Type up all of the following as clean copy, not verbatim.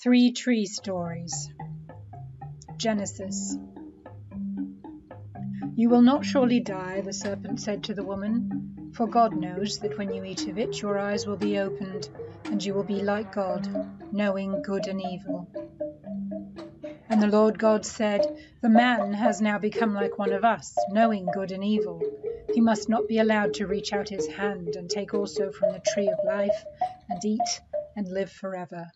3 Tree Stories. Genesis. You will not surely die, the serpent said to the woman, for God knows that when you eat of it your eyes will be opened, and you will be like God, knowing good and evil. And the Lord God said, the man has now become like one of us, knowing good and evil. He must not be allowed to reach out his hand and take also from the tree of life, and eat and live forever.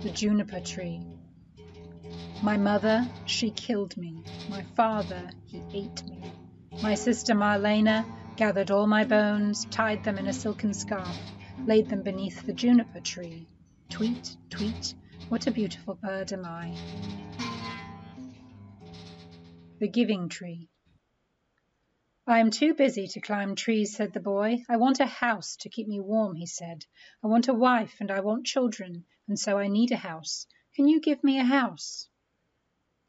The juniper tree. My mother, she killed me. My father, he ate me. My sister Marlena gathered all my bones, tied them in a silken scarf, laid them beneath the juniper tree. Tweet, tweet, what a beautiful bird am I. The giving tree. I am too busy to climb trees, said the boy. I want a house to keep me warm, he said. I want a wife and I want children, and so I need a house. Can you give me a house?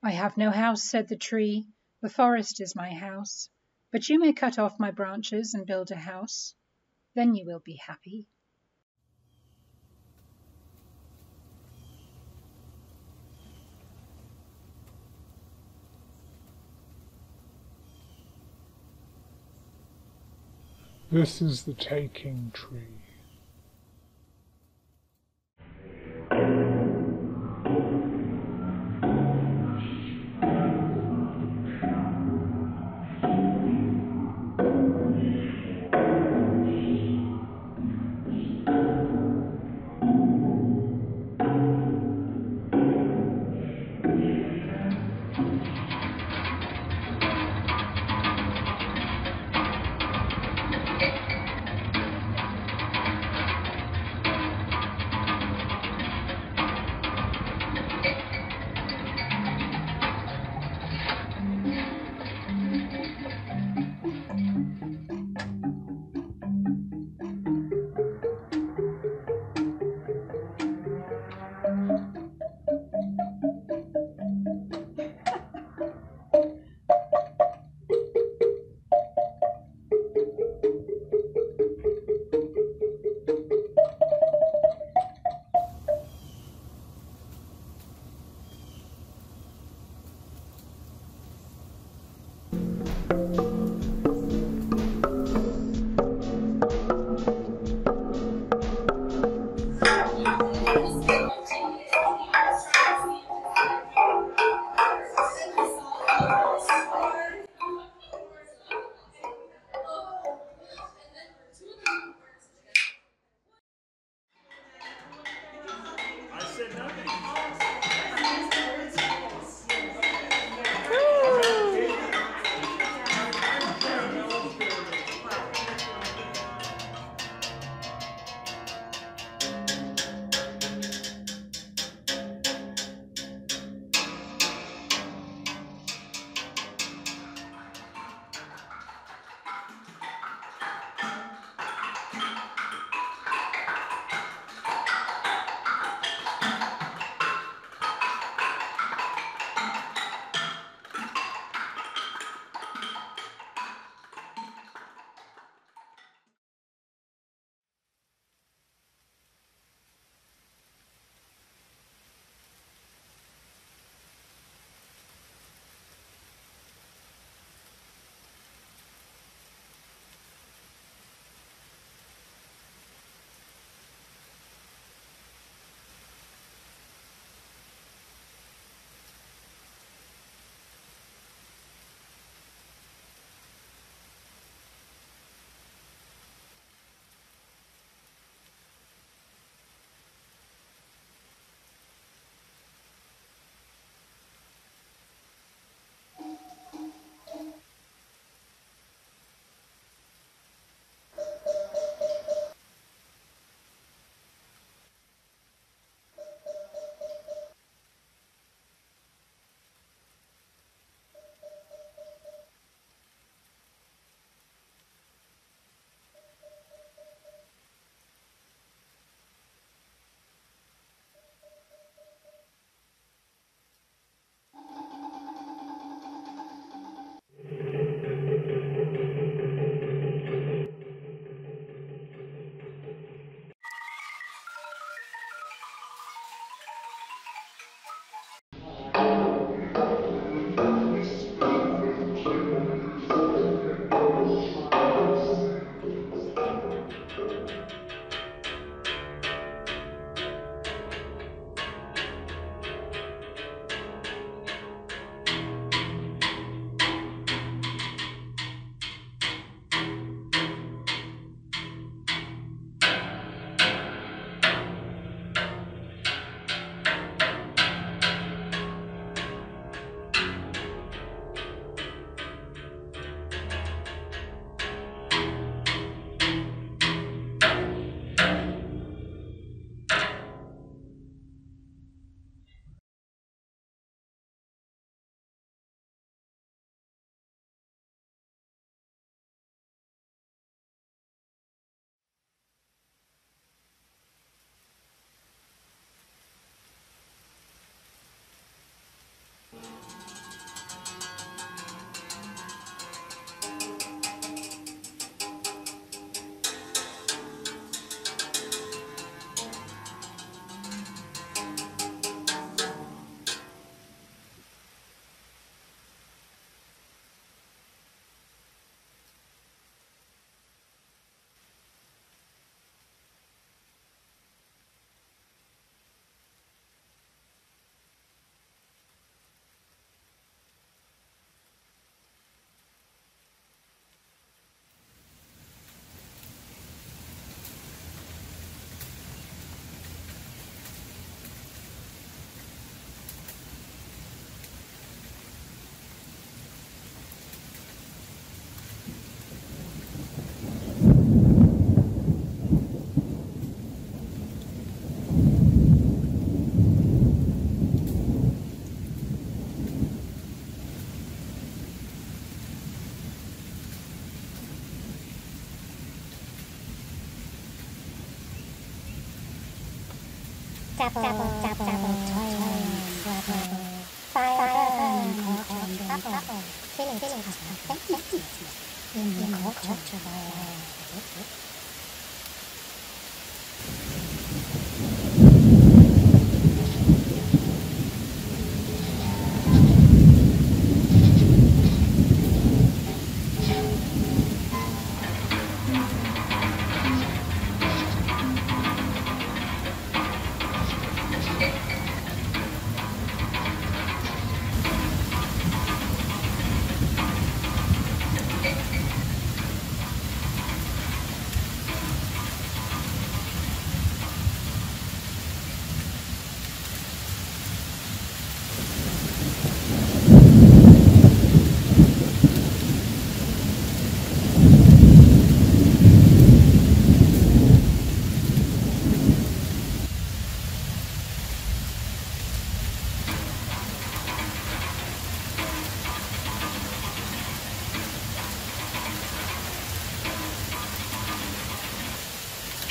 I have no house, said the tree. The forest is my house. But you may cut off my branches and build a house. Then you will be happy. This is the taking tree.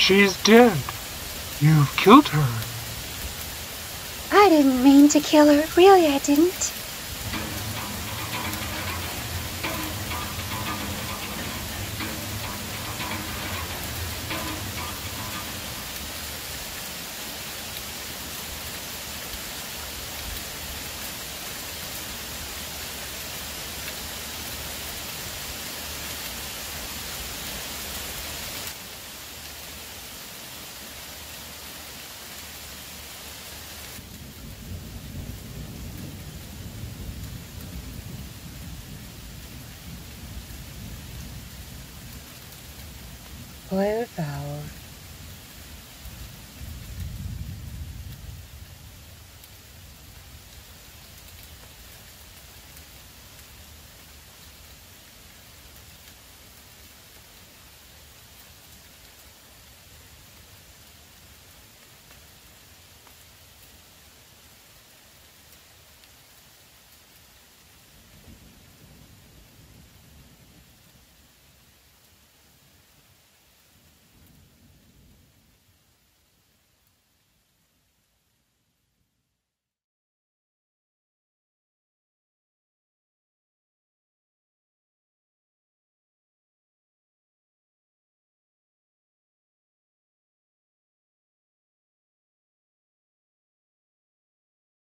She's dead. You've killed her. I didn't mean to kill her. Really, I didn't. Whereabouts?